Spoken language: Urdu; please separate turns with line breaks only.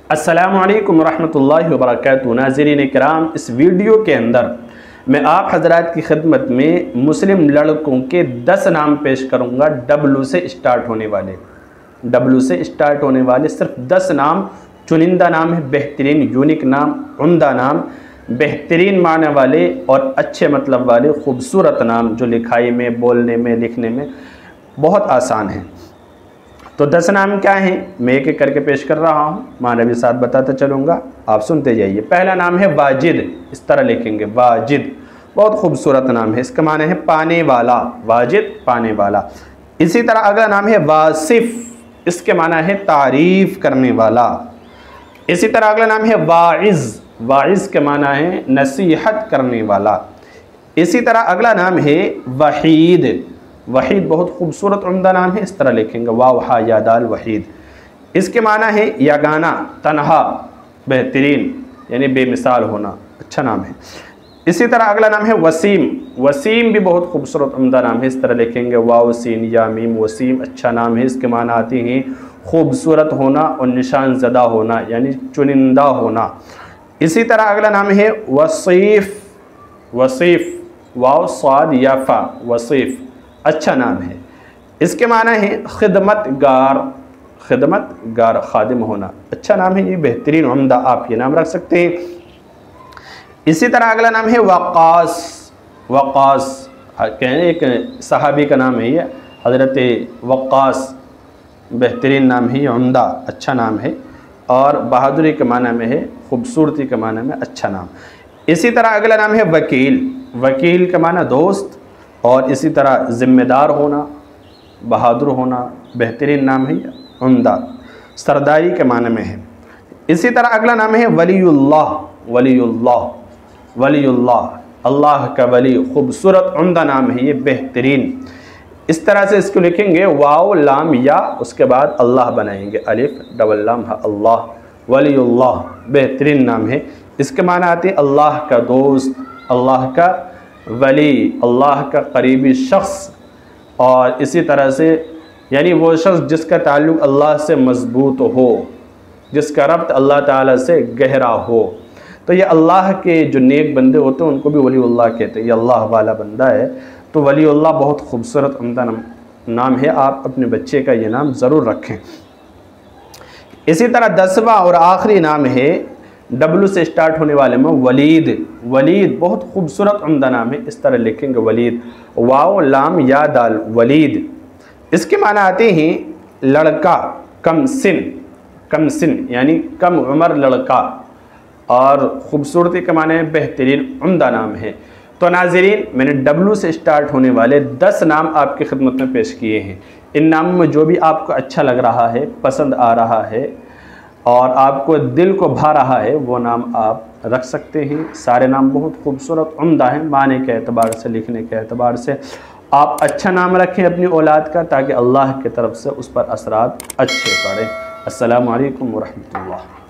السلام علیکم ورحمۃ اللہ وبرکاتہ۔ ناظرین کرام، اس ویڈیو کے اندر میں آپ حضرات کی خدمت میں مسلم لڑکوں کے 10 نام پیش کروں گا، ڈبلو سے اسٹارٹ ہونے والے صرف 10 نام، چنندہ نام ہے، بہترین یونیک نام، عمدہ نام، بہترین معنی والے اور اچھے مطلب والے خوبصورت نام جو لکھائی میں، بولنے میں، لکھنے میں بہت آسان ہیں۔ تو 10 نام کیا ہیں میں ایک ایک کر کے پیش کر رہا ہوں، معنی بھی ساتھ بتاتا چلوں گا، آپ سنتے جائیے۔ پہلا نام ہے واجد، اس طرح لکھیں گے واجد، بہت خوبصورت نام ہے، اس کا معنی ہے پانے والا، واجد پانے والا۔ اسی طرح اگلا نام ہے واصف، اس کے معنی ہے تعریف کرنے والا۔ اسی طرح اگلا نام ہے واعظ، واعظ کے معنی ہے نصیحت کرنے والا۔ اسی طرح اگلا نام ہے وحید، وحید بہت خوبصورت عمدہ نام ہے، اس طرح لکھیں گے واو ہا یا دال وحید۔ اس کے معنی ہے یگانہ، تنہا، بہترین یعنی بے مثال ہونا، اچھا نام ہے۔ اسی طرح اگلا نام ہے وسیم، وسیم بھی بہت خوبصورت عمدہ نام ہے، اس طرح لکھیں گے واو سین یا میم وسیم، اچھا نام ہے، اس کے معنی آتے ہیں خوبصورت ہونا اور نشان زدہ ہونا یعنی چنندہ ہونا۔ اسی طرح اگلا نام ہے وصیف، وصیف واو صاد یا فا، وصیف اچھا نام ہے، اس کے معنی ہے خدمت گار، خدمت گار، خادم ہونا، اچھا نام ہے، یہ بہترین عمدہ آپ یہ نام رکھ سکتے ہیں۔ اسی طرح اگلا نام ہے وقاص، وقاص ایک صحابی کا نام ہے، یہ حضرت وقاص، بہترین نام ہے، یہ عمدہ اچھا نام ہے اور بہادری کے معنی میں ہے، خوبصورتی کے معنی میں اچھا نام۔ اسی طرح اگلا نام ہے وکیل، وکیل کا معنی دوست اور اسی طرح ذمہ دار ہونا، بہادر ہونا، بہترین نام ہے، عمدہ سرداری کے معنی میں ہے۔ اسی طرح اگلا نام ہے ولی اللہ، ولی اللہ، ولی اللہ اللہ کا ولی، خوبصورت عمدہ نام ہے، یہ بہترین۔ اس طرح سے اس کو لکھیں گے واو لام یا، اس کے بعد اللہ بنائیں گے، الف ڈبل لام اللہ، ولی اللہ بہترین نام ہے، اس کے معنی آتے ہیں اللہ کا دوست، اللہ کا ولی، اللہ کا قریبی شخص، اور اسی طرح سے یعنی وہ شخص جس کا تعلق اللہ سے مضبوط ہو، جس کا ربط اللہ تعالیٰ سے گہرا ہو۔ تو یہ اللہ کے جو نیک بندے ہوتے ہیں ان کو بھی ولی اللہ کہتے ہیں، یہ اللہ والا بندہ ہے، تو ولی اللہ بہت خوبصورت عمدہ نام ہے، آپ اپنے بچے کا یہ نام ضرور رکھیں۔ اسی طرح 10واں اور آخری نام ہے ڈبلو سے اسٹارٹ ہونے والے میں ولید، ولید بہت خوبصورت عمدہ نام ہے، اس طرح لکھیں گے ولید، واو لام یا دال ولید۔ اس کے معنی آتے ہیں لڑکا، کم سن، کم سن یعنی کم عمر لڑکا، اور خوبصورتی کے معنی بہترین عمدہ نام ہے۔ تو ناظرین، میں نے ڈبلو سے اسٹارٹ ہونے والے 10 نام آپ کی خدمت میں پیش کیے ہیں، ان ناموں میں جو بھی آپ کو اچھا لگ رہا ہے، پسند آ رہا ہے اور آپ کو دل کو بھا رہا ہے وہ نام آپ رکھ سکتے ہیں۔ سارے نام بہت خوبصورت عمدہ ہیں، معنی کے اعتبار سے، لکھنے کے اعتبار سے۔ آپ اچھا نام رکھیں اپنی اولاد کا تاکہ اللہ کی طرف سے اس پر اثرات اچھے پڑیں۔ السلام علیکم ورحمۃ اللہ۔